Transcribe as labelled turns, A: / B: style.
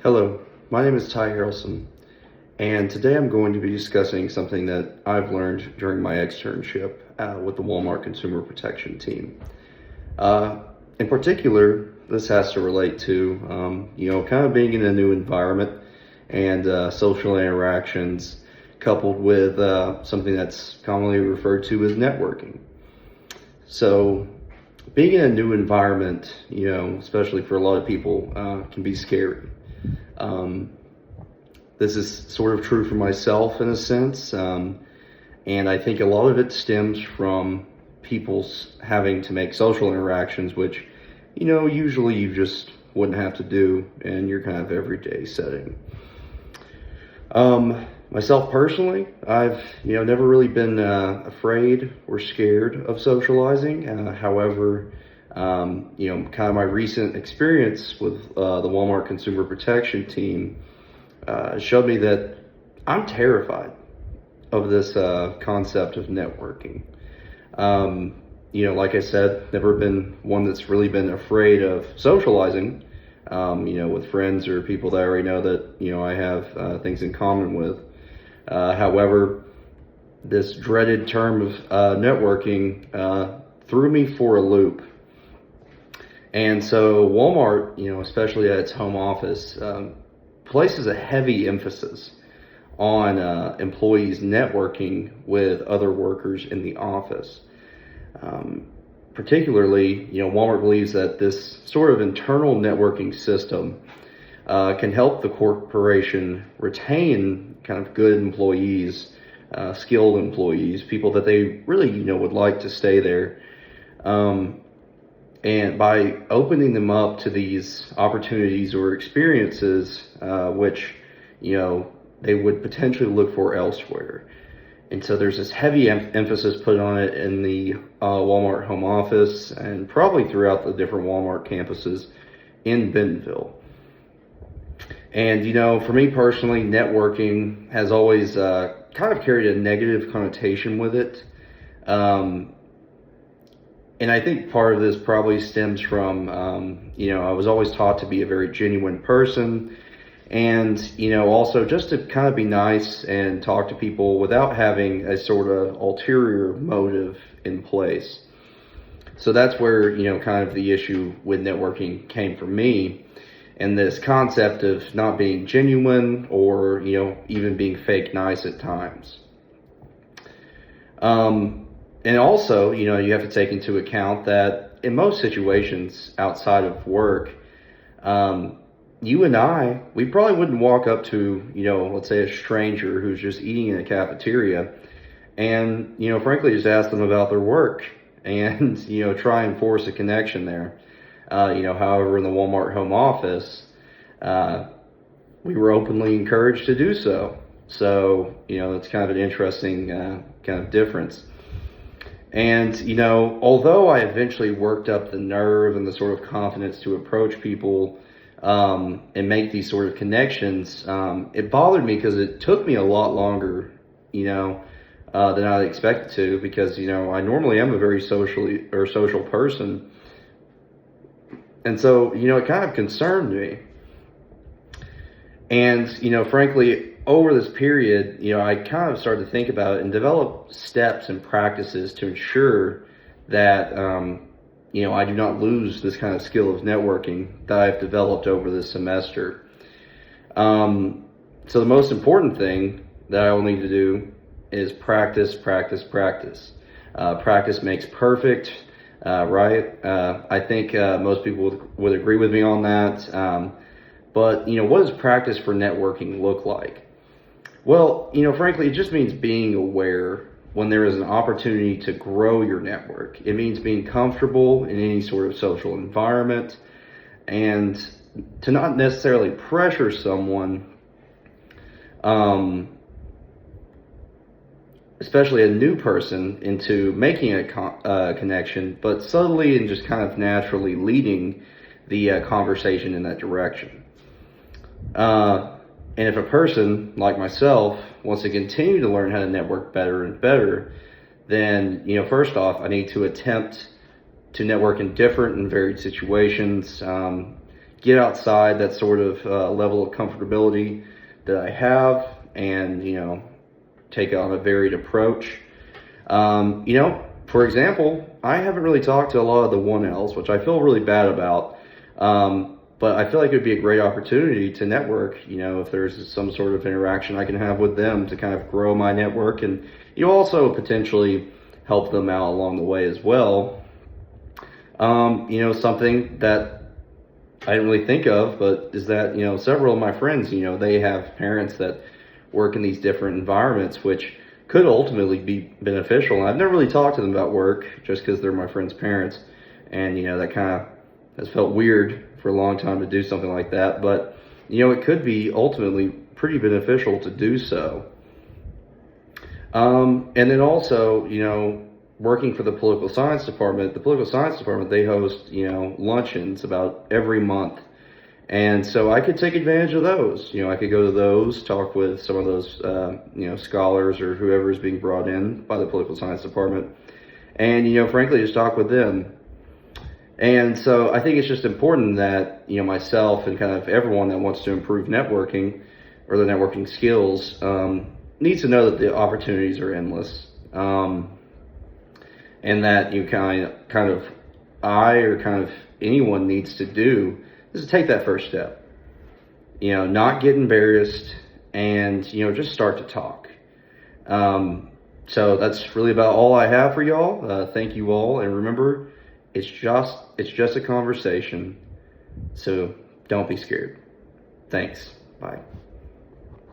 A: Hello, my name is Haralson, and today I'm going to be discussing something that I've learned during my externship with the Walmart Consumer Protection team. In particular, this has to relate to, kind of being in a new environment and social interactions coupled with something that's commonly referred to as networking. So, being in a new environment, especially for a lot of people, can be scary. This is sort of true for myself in a sense, and I think a lot of it stems from people's having to make social interactions, which, usually you just wouldn't have to do in your kind of everyday setting. Myself personally, I've never really been afraid or scared of socializing. However, kind of my recent experience with the Walmart Consumer Protection team showed me that I'm terrified of this concept of networking. Like I said, never been one that's really been afraid of socializing, with friends or people that I already know that, I have things in common with. However, this dreaded term of networking threw me for a loop. And so Walmart, especially at its home office, places a heavy emphasis on employees networking with other workers in the office. Particularly, Walmart believes that this sort of internal networking system can help the corporation retain kind of good employees, skilled employees, people that they really, would like to stay there. And by opening them up to these opportunities or experiences, which, they would potentially look for elsewhere. And so there's this heavy emphasis put on it in the Walmart home office and probably throughout the different Walmart campuses in Bentonville. And, for me personally, networking has always kind of carried a negative connotation with it. And I think part of this probably stems from, I was always taught to be a very genuine person and, also just to kind of be nice and talk to people without having a sort of ulterior motive in place. So that's where, kind of the issue with networking came for me, and this concept of not being genuine or, even being fake nice at times. And also, you have to take into account that in most situations outside of work, you and I, we probably wouldn't walk up to, let's say a stranger who's just eating in a cafeteria and, frankly, just ask them about their work and, try and force a connection there. However, in the Walmart home office, we were openly encouraged to do so. So, that's kind of an interesting kind of difference. And, although I eventually worked up the nerve and the sort of confidence to approach people and make these sort of connections, it bothered me because it took me a lot longer, than I expected to, because, I normally am a very social person. And so, it kind of concerned me. And, frankly, over this period, I kind of started to think about it and develop steps and practices to ensure that, I do not lose this kind of skill of networking that I've developed over this semester. So the most important thing that I will need to do is practice. Practice makes perfect, right? I think most people would agree with me on that. But, what does practice for networking look like? Well, frankly, it just means being aware when there is an opportunity to grow your network. It means being comfortable in any sort of social environment and to not necessarily pressure someone, especially a new person, into making a connection, but subtly and just kind of naturally leading the conversation in that direction. And if a person like myself wants to continue to learn how to network better and better, then, first off, I need to attempt to network in different and varied situations, get outside that sort of level of comfortability that I have, and take on a varied approach. For example, I haven't really talked to a lot of the 1Ls, which I feel really bad about. But I feel like it would be a great opportunity to network, if there's some sort of interaction I can have with them to kind of grow my network, and also potentially help them out along the way as well. Something that I didn't really think of, but is that, several of my friends, they have parents that work in these different environments, which could ultimately be beneficial. And I've never really talked to them about work just because they're my friends' parents. And, that kind of has felt weird for a long time to do something like that. But, it could be ultimately pretty beneficial to do so. And then also, working for the political science department, they host, luncheons about every month. And so I could take advantage of those. I could go to those, talk with some of those, scholars or whoever is being brought in by the political science department. And, frankly, just talk with them. And so I think it's just important that, myself and kind of everyone that wants to improve networking or the networking skills needs to know that the opportunities are endless. And that you kind of anyone needs to do is to take that first step. Not get embarrassed, and just start to talk. So that's really about all I have for y'all. Thank you all, and remember, it's just a conversation. So don't be scared. Thanks. Bye.